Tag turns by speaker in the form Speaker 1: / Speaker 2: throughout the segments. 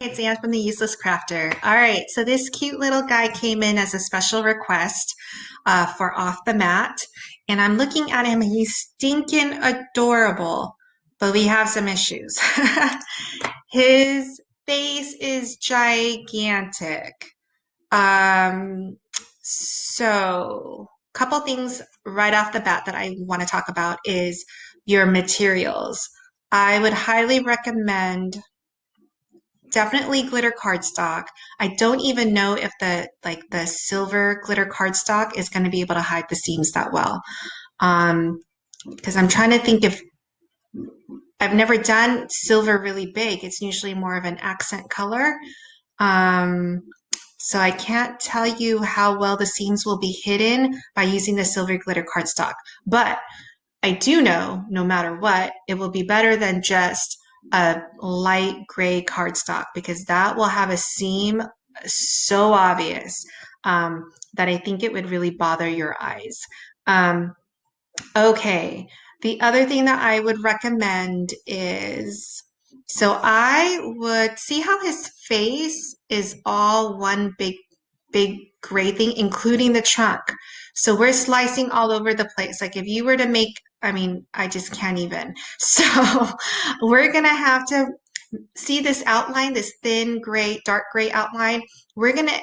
Speaker 1: It's Anne from the Useless Crafter. All right, so this cute little guy came in as a special request for off the mat, and I'm looking at him. He's stinking adorable, but we have some issues. His face is gigantic. So couple things right off the bat that I want to talk about is your materials. I would highly recommend definitely glitter cardstock. I don't even know if the silver glitter cardstock is going to be able to hide the seams that well. Um, because I'm trying to think if I've never done silver really big. It's usually more of an accent color. Um, so I can't tell you how well the seams will be hidden by using the silver glitter cardstock. But I do know, no matter what, it will be better than just a light gray cardstock because that will have a seam so obvious that I think it would really bother your eyes. Um, okay, the other thing that I would recommend is so I would see how his face is all one big gray thing, including the trunk. So we're slicing all over the place. Like if you were to make, I mean, I just can't even. So we're gonna have to see this outline, this thin gray, dark gray outline. We're gonna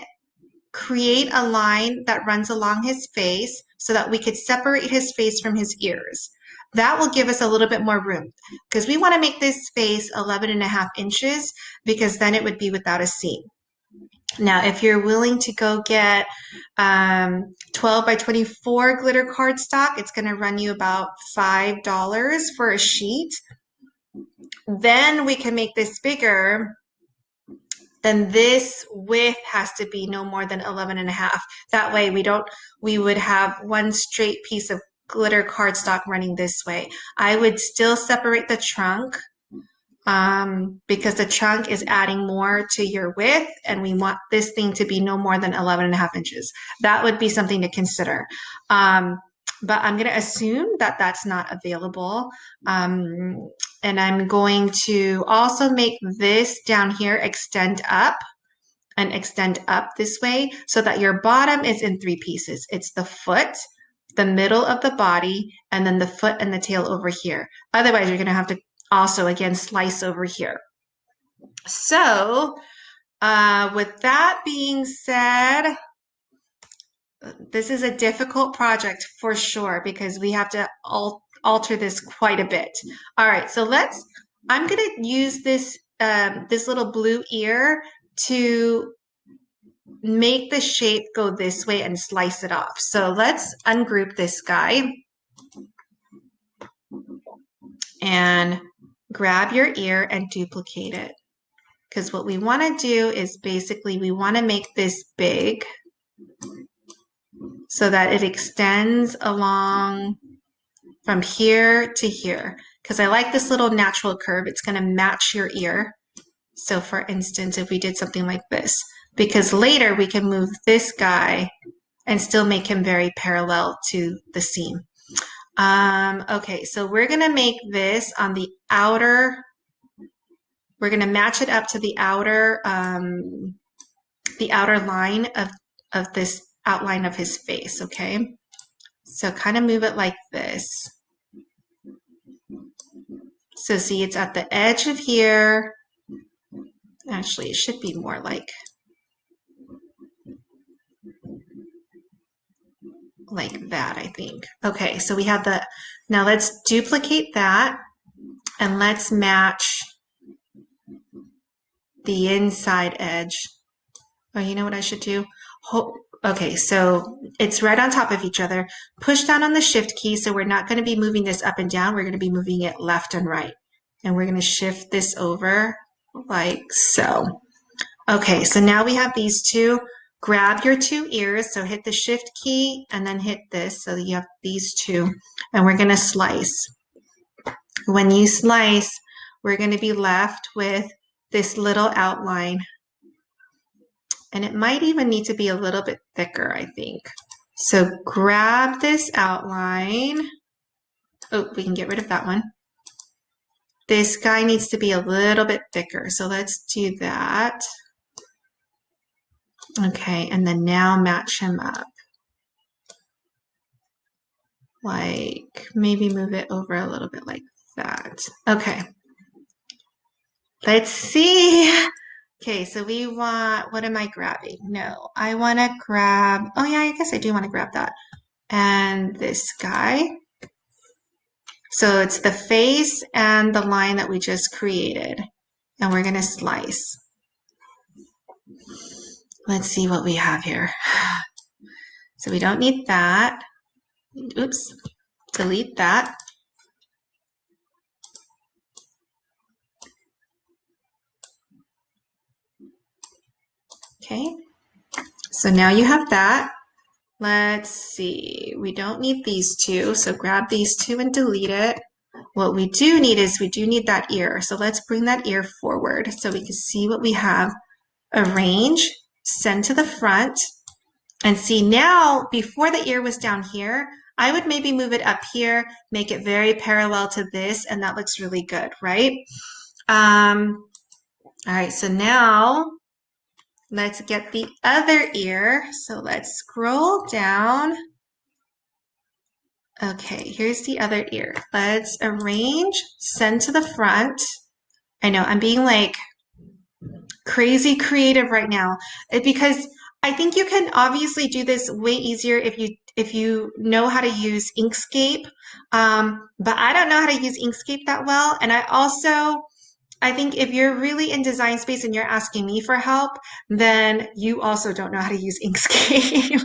Speaker 1: create a line that runs along his face so that we could separate his face from his ears. That will give us a little bit more room because we want to make this face 11.5 inches because then it would be without a seam. Now, if you're willing to go get 12 by 24 glitter cardstock, it's going to run you about $5 for a sheet. Then we can make this bigger. Then this width has to be no more than 11.5. That way we would have one straight piece of glitter cardstock running this way. I would still separate the trunk because the trunk is adding more to your width and we want this thing to be no more than 11.5 inches. That would be something to consider. But I'm going to assume that that's not available. And I'm going to also make this down here extend up and extend up this way so that your bottom is in three pieces. It's the foot, the middle of the body, and then the foot and the tail over here. Otherwise, you're going to have to also, again, slice over here. So, with that being said, this is a difficult project for sure because we have to alter this quite a bit. All right, so I'm going to use this little blue ear to make the shape go this way and slice it off. So let's ungroup this guy and grab your ear and duplicate it. Because what we want to do is basically we want to make this big so that it extends along from here to here. Because I like this little natural curve. It's going to match your ear. So for instance, if we did something like this, because later we can move this guy and still make him very parallel to the seam. Okay, so we're gonna make this on the outer, we're gonna match it up to the outer line of this outline of his face, okay? So kind of move it like this. So see, it's at the edge of here. Actually, it should be more like that, I think. Okay, so we have now let's duplicate that and let's match the inside edge. Oh, you know what I should do? Okay, so it's right on top of each other. Push down on the shift key, so we're not going to be moving this up and down. We're going to be moving it left and right. And we're going to shift this over like so. Okay, so now we have these two. Grab your two ears, so hit the shift key and then hit this so that you have these two. And we're going to slice. When you slice, we're going to be left with this little outline. And it might even need to be a little bit thicker, I think. So grab this outline. Oh, we can get rid of that one. this guy needs to be a little bit thicker. So let's do that. Okay, and then now match him up. Like maybe move it over a little bit like that. Okay. Let's see. Okay, so we want, what am I grabbing? No, I want to grab, oh yeah, I guess I do want to grab that. And this guy. So it's the face and the line that we just created. And we're going to slice. Let's see what we have here. So we don't need that. Oops, delete that. Okay, so now you have that. Let's see, we don't need these two, so grab these two and delete it. What we do need is we do need that ear, so let's bring that ear forward so we can see what we have. Arrange, send to the front, and see now, before the ear was down here, I would maybe move it up here, make it very parallel to this, and that looks really good, right? All right, so now let's get the other ear. So let's scroll down. Okay, here's the other ear. Let's arrange, send to the front. I know I'm being like crazy creative right now because I think you can obviously do this way easier if you know how to use Inkscape. But I don't know how to use Inkscape that well. And I think if you're really in design space and you're asking me for help, then you also don't know how to use Inkscape.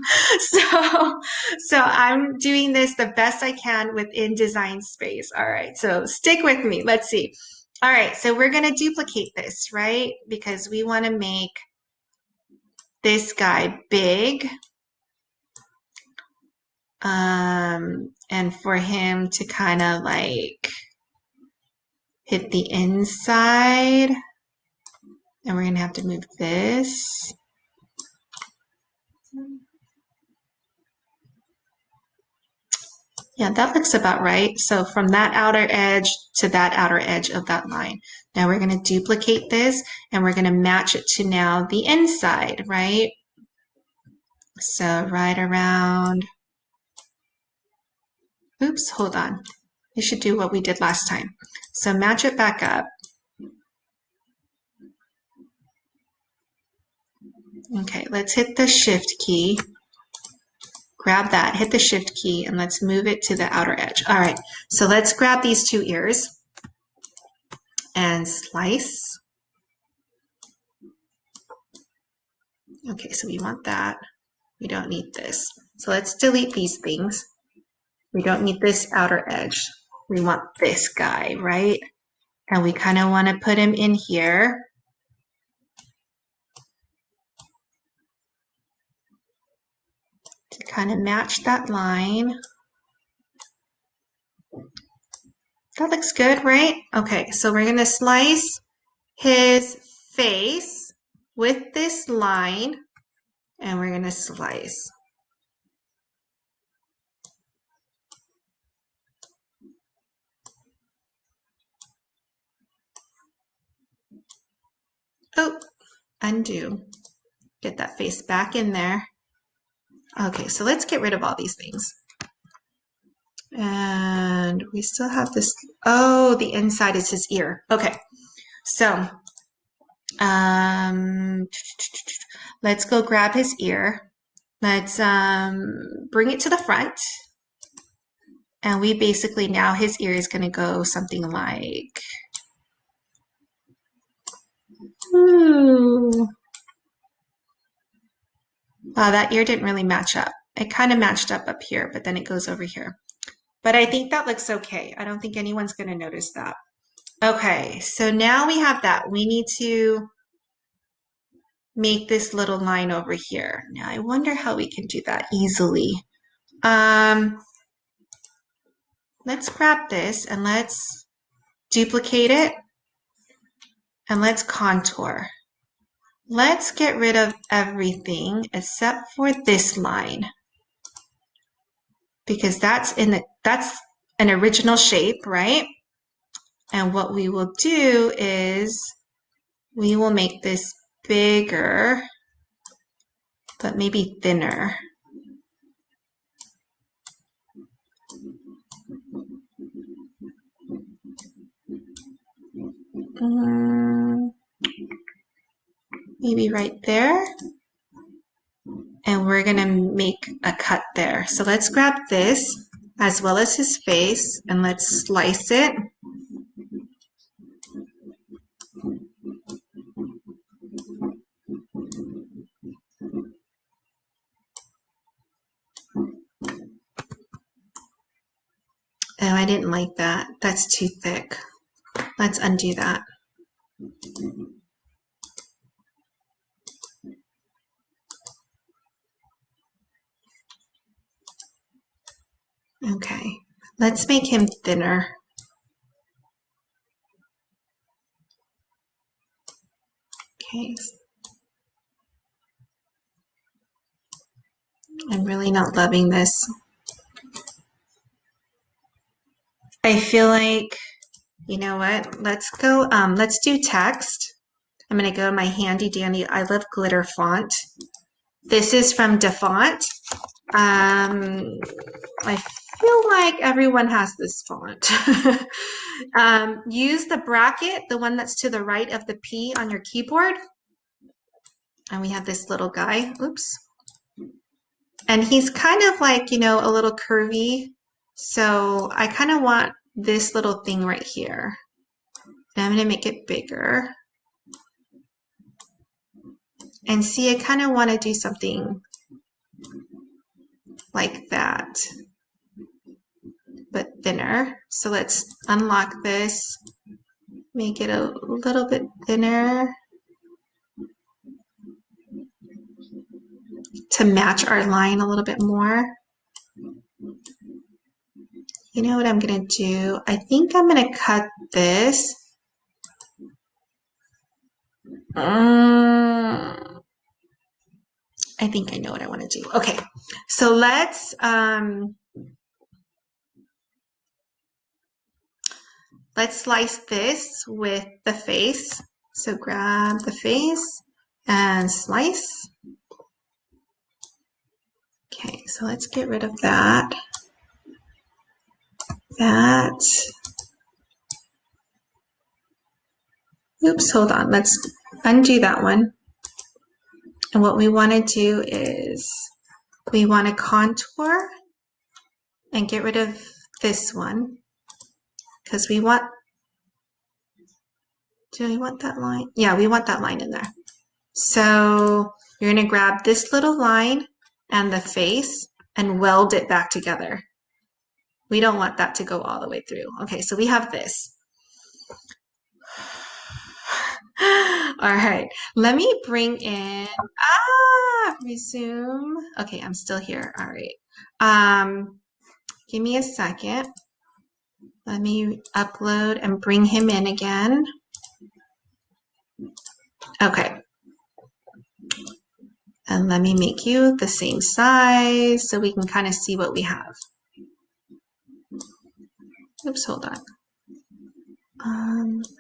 Speaker 1: So I'm doing this the best I can within design space. All right, so stick with me. Let's see. All right, so we're going to duplicate this, right? Because we want to make this guy big. And for him to kind of like hit the inside. And we're going to have to move this. Yeah, that looks about right. So from that outer edge to that outer edge of that line. Now we're going to duplicate this and we're going to match it to now the inside, right? So right around, oops, hold on. We should do what we did last time. So match it back up. Okay, let's hit the shift key. Grab that, hit the shift key, and let's move it to the outer edge. All right, so let's grab these two ears and slice. Okay, so we want that. We don't need this. So let's delete these things. We don't need this outer edge. We want this guy, right? And we kind of want to put him in here. To kind of match that line. That looks good, right? Okay, so we're going to slice his face with this line, and we're going to slice. Oh, undo. Get that face back in there. Okay, so let's get rid of all these things. And we still have this. Oh, the inside is his ear. Okay, so let's go grab his ear. Let's bring it to the front. And we basically, now his ear is going to go something like, ooh. Wow, that ear didn't really match up. It kind of matched up here, but then it goes over here. But I think that looks okay. I don't think anyone's going to notice that. Okay, so now we have that. We need to make this little line over here. Now I wonder how we can do that easily. Let's grab this and let's duplicate it and let's contour. Let's get rid of everything except for this line because that's an original shape, right? And what we will do is we will make this bigger, but maybe thinner. Maybe right there. And we're gonna make a cut there. So let's grab this as well as his face and let's slice it. Oh, I didn't like that. That's too thick. Let's undo that. Okay, let's make him thinner. Okay. I'm really not loving this. I feel like, you know what? Let's go, let's do text. I'm gonna go to my handy dandy I Love Glitter font. This is from DeFont. I feel like everyone has this font. Use the bracket, the one that's to the right of the P on your keyboard. And we have this little guy. Oops. And he's kind of like, you know, a little curvy. So I kind of want this little thing right here. And I'm going to make it bigger. And see, I kind of want to do something like that, but thinner. So let's unlock this, make it a little bit thinner to match our line a little bit more. You know what I'm going to do? I think I'm going to cut this. I think I know what I want to do. Okay, so let's slice this with the face. So grab the face and slice. Okay, so let's get rid of that. Oops, hold on. Let's undo that one. And what we want to do is we want to contour and get rid of this one because we want, do we want that line? Yeah, we want that line in there. So you're going to grab this little line and the face and weld it back together. We don't want that to go all the way through. Okay, so we have this. All right, let me bring in, resume. Okay, I'm still here. All right. Give me a second. Let me upload and bring him in again. Okay. And let me make you the same size so we can kind of see what we have. Oops, hold on.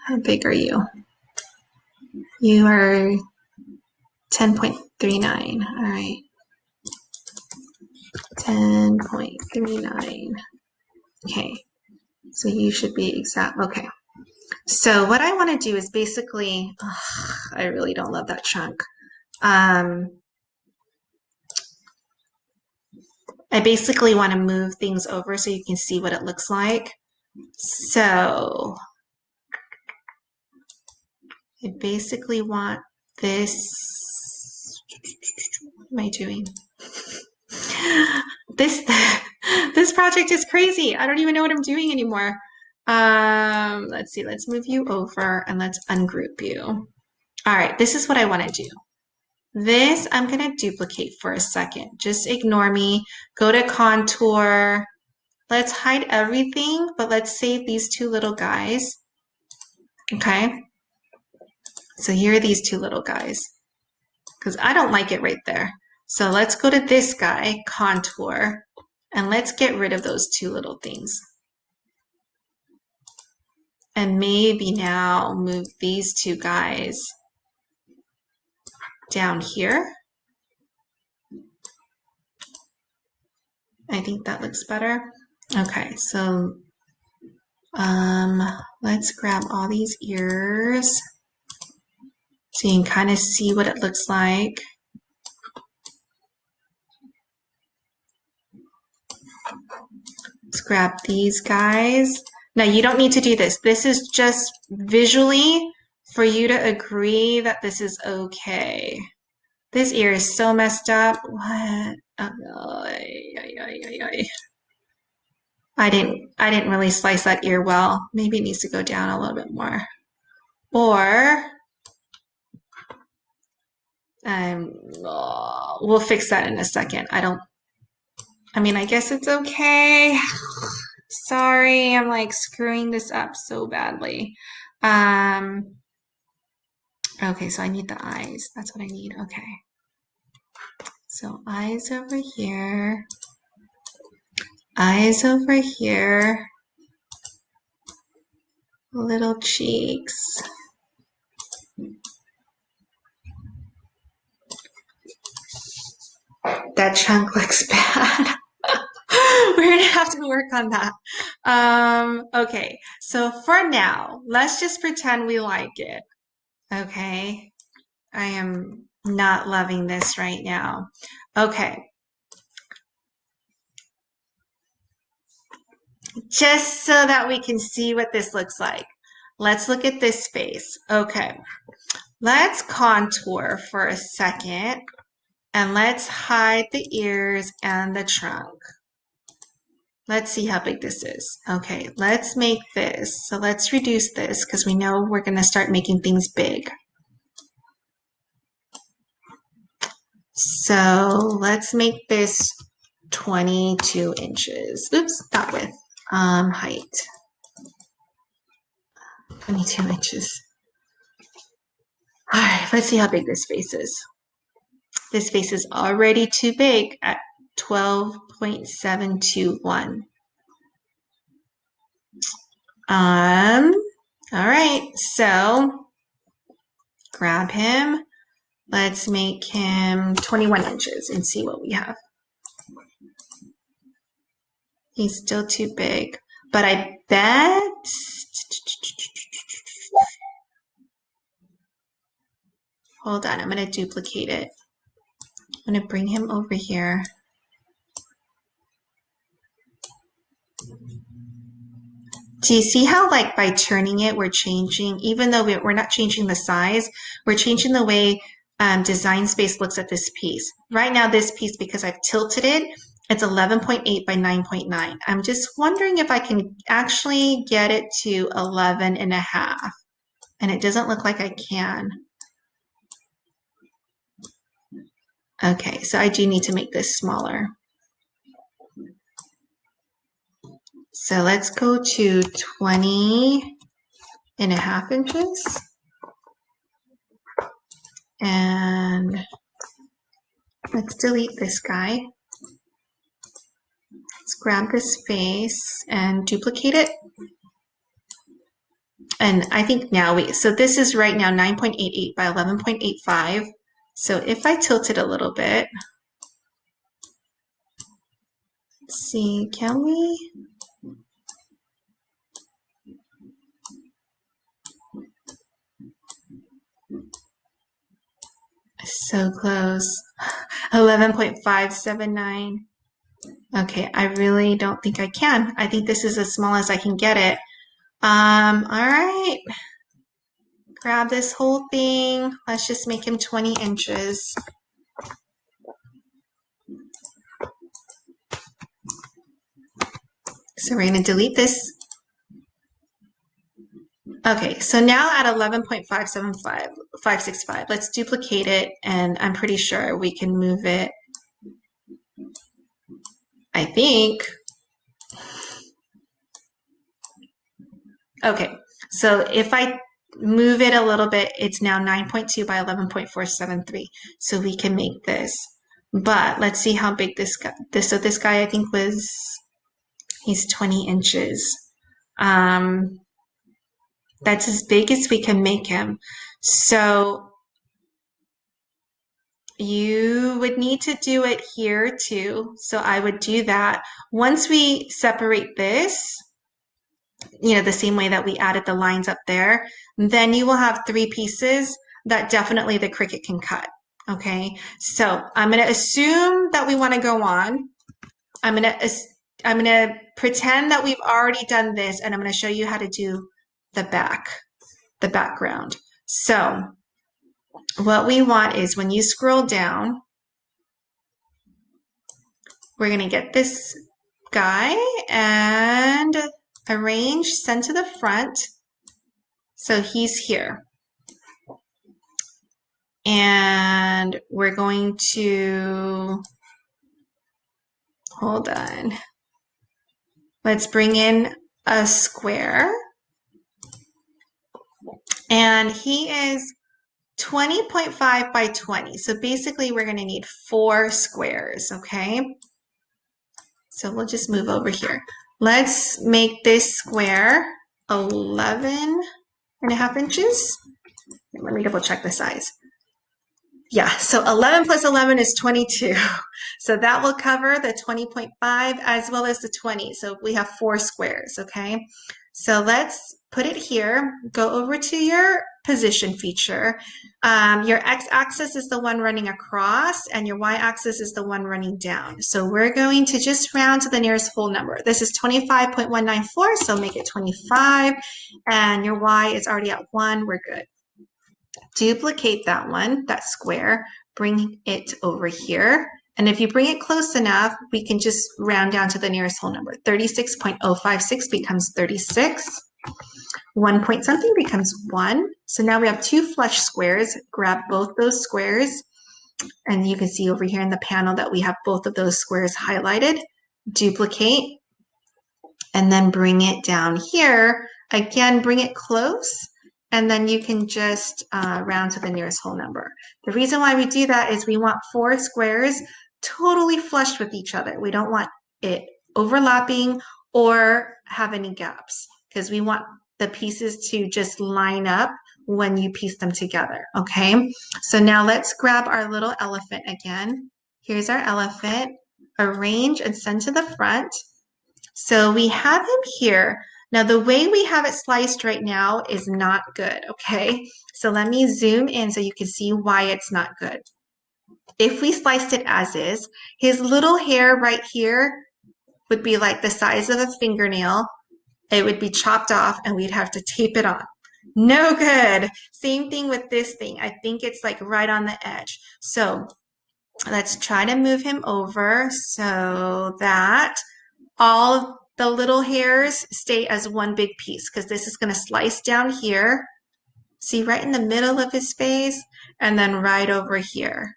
Speaker 1: How big are you? You are 10.39. All right. 10.39. Okay. So you should be exact. Okay. So what I want to do is basically, I really don't love that chunk. I basically want to move things over so you can see what it looks like. So I basically want this. What am I doing? This project is crazy. I don't even know what I'm doing anymore. Let's see. Let's move you over and let's ungroup you. All right, this is what I want to do. This I'm going to duplicate for a second. Just ignore me. Go to contour. Let's hide everything, but let's save these two little guys. Okay. So here are these two little guys because I don't like it right there. So let's go to this guy, contour, and let's get rid of those two little things. And maybe now move these two guys down here. I think that looks better. Okay, so let's grab all these ears so you can kind of see what it looks like. Let's grab these guys. Now you don't need to do this. This is just visually for you to agree that this is okay. This ear is so messed up. What? Oh, I didn't really slice that ear well. Maybe it needs to go down a little bit more. Or we'll fix that in a second. I guess it's okay. Sorry, I'm like screwing this up so badly. Okay, so I need the eyes. That's what I need. Okay. So eyes over here. Eyes over here. Little cheeks. That chunk looks bad. We're gonna have to work on that. Okay, so for now, let's just pretend we like it. Okay, I am not loving this right now. Okay, just so that we can see what this looks like. Let's look at this face. Okay, let's contour for a second and let's hide the ears and the trunk. Let's see how big this is. Okay, let's make this. So let's reduce this because we know we're going to start making things big. So let's make this 22 inches. Oops, not width. Height. 22 inches. All right, let's see how big this face is. This face is already too big at 12.721. All right, so grab him. Let's make him 21 inches and see what we have. He's still too big, but I bet, hold on, I'm gonna duplicate it. I'm gonna bring him over here. Do you see how like by turning it, we're changing, even though we're not changing the size, we're changing the way Design Space looks at this piece. Right now, this piece, because I've tilted it, it's 11.8 by 9.9. I'm just wondering if I can actually get it to 11 and a half. And it doesn't look like I can. Okay, so I do need to make this smaller. So let's go to 20 and a half inches. And let's delete this guy. Let's grab this face and duplicate it. And I think now so this is right now 9.88 by 11.85. So if I tilt it a little bit, let's see, can we? So close. 11.579. Okay, I really don't think I can. I think this is as small as I can get it. All right. Grab this whole thing. Let's just make him 20 inches. So we're going to delete this. Okay, so now at 11.565, let's duplicate it, and I'm pretty sure we can move it. I think. Okay, so if I move it a little bit, it's now 9.2 by 11.473. So we can make this. But let's see how big this guy, so this guy I think he's 20 inches. That's as big as we can make him. So you would need to do it here too. So I would do that. Once we separate this, the same way that we added the lines up there, then you will have three pieces that definitely the Cricut can cut. Okay, so I'm going to assume that we want to go on. I'm going to pretend that we've already done this, and I'm going to show you how to do the background. So what we want is when you scroll down, we're going to get this guy and arrange, send to the front. So he's here. And we're going to, hold on. Let's bring in a square. And he is 20.5 by 20. So basically we're going to need 4 squares, okay? So we'll just move over here. Let's make this square 11.5 inches. Let me double check the size. Yeah, so 11 plus 11 is 22. So that will cover the 20.5 as well as the 20. So we have 4 squares, okay? So let's put it here. Go over to your position feature. Your x-axis is the one running across and your y-axis is the one running down. So we're going to just round to the nearest whole number. This is 25.194, so make it 25. And your y is already at 1. We're good. Duplicate that one, that square, bring it over here. And if you bring it close enough, we can just round down to the nearest whole number. 36.056 becomes 36. 1 point something becomes 1. So now we have 2 flush squares. Grab both those squares. And you can see over here in the panel that we have both of those squares highlighted. Duplicate. And then bring it down here. Again, bring it close. And then you can just round to the nearest whole number. The reason why we do that is we want 4 squares totally flushed with each other. We don't want it overlapping or have any gaps because we want the pieces to just line up when you piece them together, okay? So now let's grab our little elephant again. Here's our elephant. Arrange and send to the front. So we have him here. Now, the way we have it sliced right now is not good, okay? So let me zoom in so you can see why it's not good. If we sliced it as is, his little hair right here would be like the size of a fingernail. It would be chopped off and we'd have to tape it on. No good. Same thing with this thing. I think it's like right on the edge. So let's try to move him over so that all the little hairs stay as one big piece because this is going to slice down here. See, right in the middle of his face and then right over here.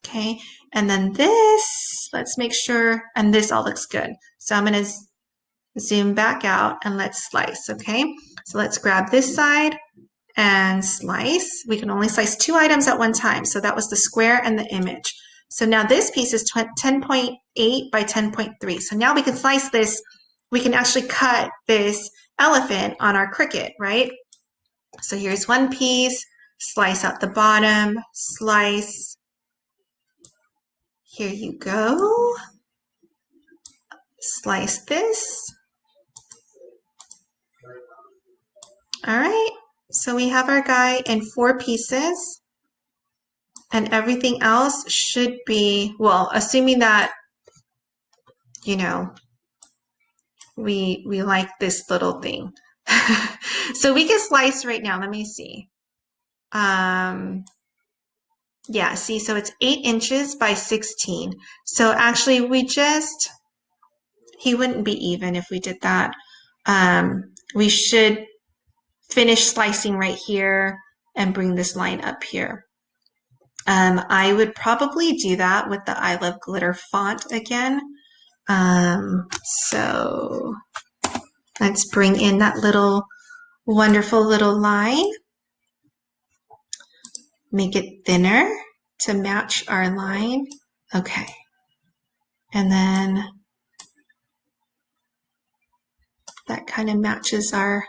Speaker 1: Okay, and then this, let's make sure, and this all looks good. So I'm going to zoom back out and let's slice, okay? So let's grab this side and slice. We can only slice 2 items at one time. So that was the square and the image. So now this piece is 10.8 by 10.3. So now we can slice this. We can actually cut this elephant on our Cricut, right? So here's one piece, slice out the bottom, slice. Here you go. Slice this. All right. So we have our guy in 4 pieces. And everything else should be, well, assuming that, we like this little thing. So we can slice right now. Let me see. Yeah, see, so it's 8 inches by 16. So actually he wouldn't be even if we did that. We should finish slicing right here and bring this line up here. I would probably do that with the I Love Glitter font again. So let's bring in that little wonderful little line. Make it thinner to match our line. Okay. And then that kind of matches our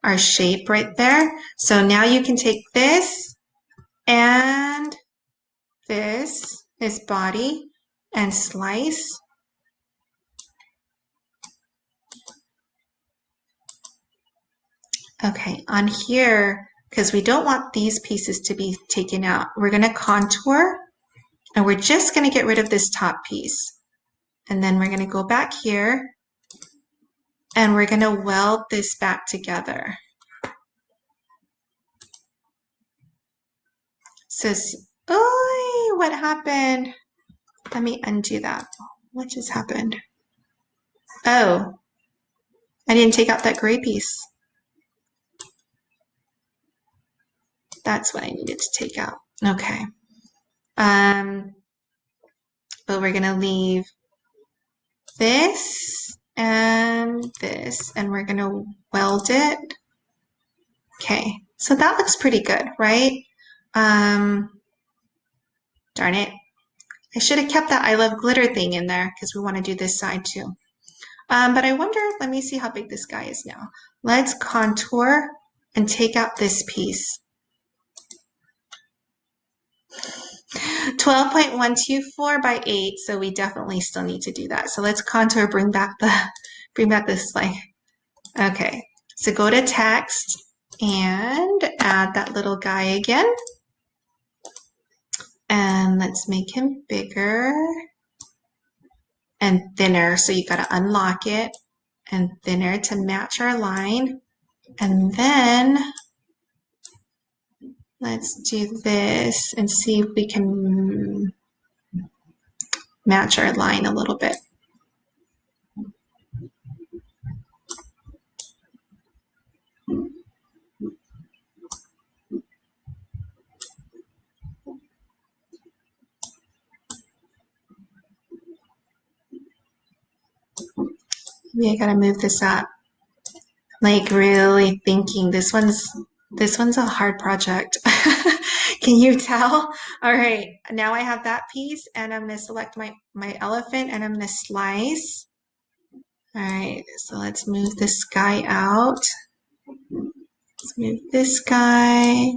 Speaker 1: our shape right there. So now you can take this and this, his body, and slice. Okay, on here, because we don't want these pieces to be taken out, we're going to contour and we're just going to get rid of this top piece. And then we're going to go back here and we're going to weld this back together. So, oh, what happened? Let me undo that. What just happened? Oh, I didn't take out that gray piece. That's what I needed to take out. Okay. But we're gonna leave this and this, and we're gonna weld it. Okay, so that looks pretty good, right? Darn it. I should have kept that I love glitter thing in there because we want to do this side too. But I wonder, let me see how big this guy is now. Let's contour and take out this piece. 12.124 by 8, so we definitely still need to do that. So let's contour, bring back this line. Okay, so go to text and add that little guy again. And let's make him bigger and thinner. So you got to unlock it and thinner to match our line. And then let's do this and see if we can match our line a little bit. Maybe I gotta move this up. Like really thinking this one's a hard project. Can you tell? All right, now I have that piece and I'm gonna select my elephant and I'm gonna slice. All right, so let's move this guy out. Let's move this guy.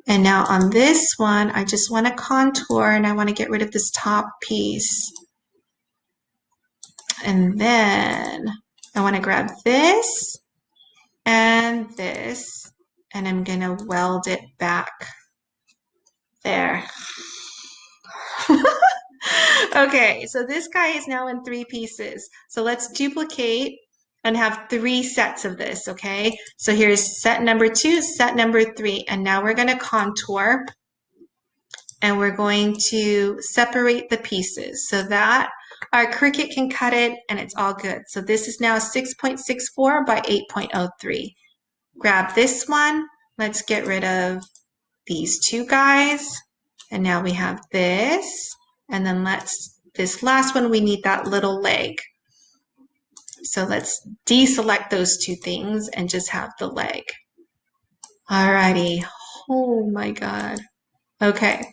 Speaker 1: And now on this one, I just want to contour and I want to get rid of this top piece. And then I want to grab this and this, and I'm going to weld it back there. Okay, so this guy is now in 3 pieces. So let's duplicate and have 3 sets of this, okay? So here's set number 2, set number 3, and now we're going to contour and we're going to separate the pieces so that our Cricut can cut it and it's all good. So this is now 6.64 by 8.03. Grab this one. Let's get rid of these 2 guys. And now we have this. And then this last one, we need that little leg. So let's deselect those 2 things and just have the leg. Alrighty. Oh my God. Okay.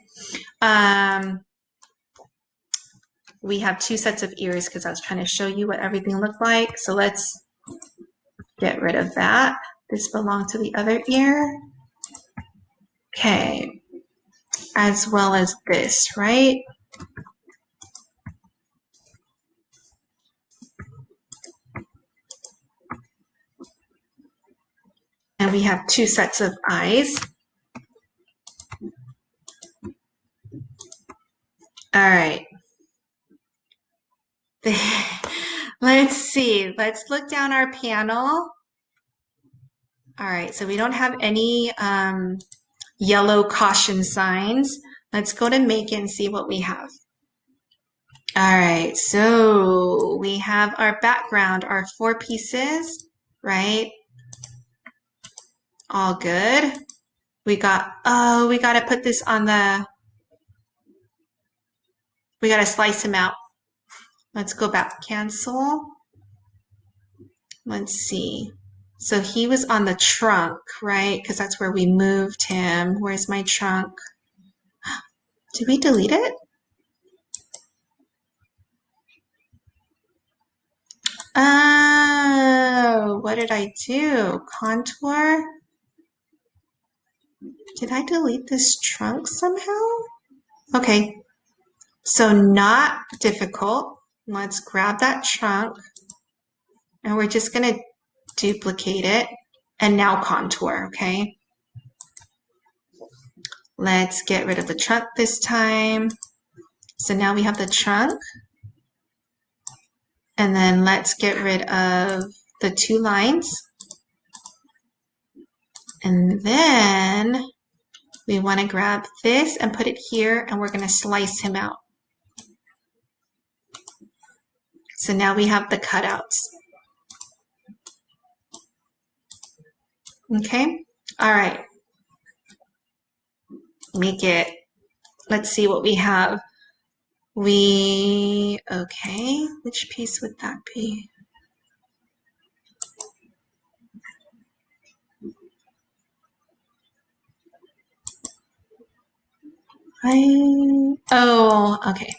Speaker 1: We have 2 sets of ears because I was trying to show you what everything looked like. So let's get rid of that. This belongs to the other ear. Okay. As well as this, right? And we have 2 sets of eyes. All right. Let's see. Let's look down our panel. All right. So we don't have any yellow caution signs. Let's go to make it and see what we have. All right. So we have our background, our 4 pieces, right? All good. We got to put this on we got to slice him out. Let's go back, cancel. Let's see. So he was on the trunk, right? Because that's where we moved him. Where's my trunk? Did we delete it? Oh, what did I do? Contour? Did I delete this trunk somehow? Okay, so not difficult. Let's grab that trunk and we're just gonna duplicate it and now contour, okay? Let's get rid of the trunk this time. So now we have the trunk. And then let's get rid of the two lines. And then we want to grab this and put it here, and we're going to slice him out. So now we have the cutouts. Okay, all right. Let's see what we have. Okay, which piece would that be? Okay.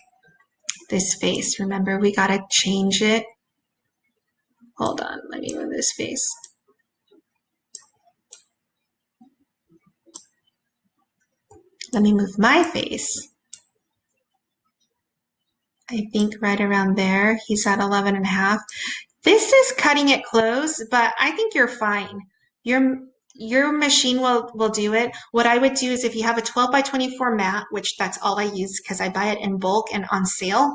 Speaker 1: This face, remember we gotta change it. Hold on, let me move this face. Let me move my face. I think right around there. He's at 11 and a half. This is cutting it close, but I think you're fine. Your machine will do it. What I would do is if you have a 12 by 24 mat, which that's all I use because I buy it in bulk and on sale,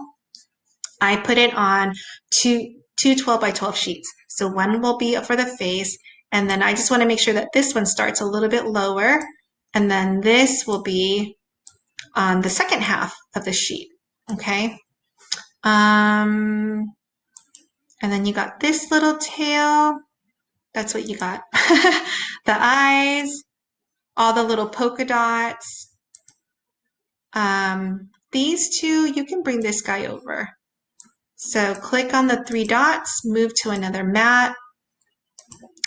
Speaker 1: I put it on two 12 by 12 sheets. So one will be for the face, and then I just want to make sure that this one starts a little bit lower, and then this will be on the second half of the sheet. Okay. And then you got this little tail. That's what you got. The eyes, all the little polka dots. These two, you can bring this guy over. So click on the three dots, move to another mat.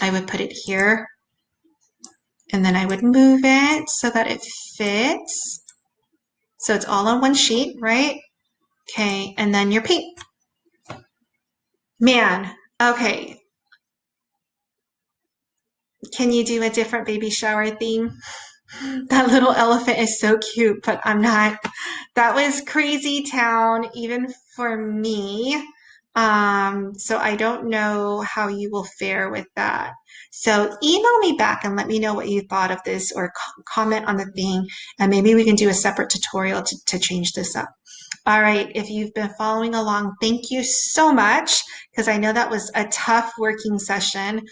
Speaker 1: I would put it here. And then I would move it so that it fits. So it's all on one sheet, right? Okay, and then your paint. Man, okay. Can you do a different baby shower theme? That little elephant is so cute, but I'm not. That was crazy town, even for me. So I don't know how you will fare with that. So email me back and let me know what you thought of this or comment on the thing, and maybe we can do a separate tutorial to change this up. All right, if you've been following along, thank you so much because I know that was a tough working session.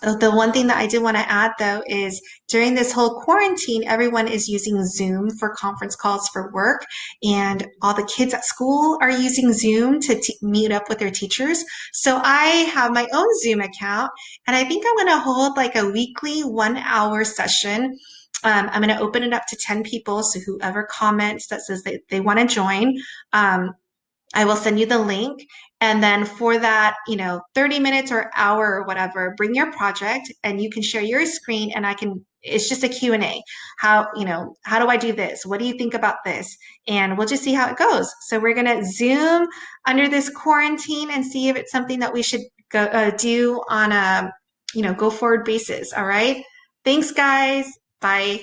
Speaker 1: The one thing that I did want to add though is during this whole quarantine, everyone is using Zoom for conference calls for work, and all the kids at school are using Zoom to meet up with their teachers. So I have my own Zoom account, and I think I'm going to hold like a weekly 1 hour session. I'm going to open it up to 10 people. So whoever comments that says they want to join, I will send you the link. And then for that, 30 minutes or hour or whatever, bring your project and you can share your screen and it's just a Q&A. How do I do this? What do you think about this? And we'll just see how it goes. So we're going to Zoom under this quarantine and see if it's something that we should do on a, go forward basis. All right. Thanks guys. Bye.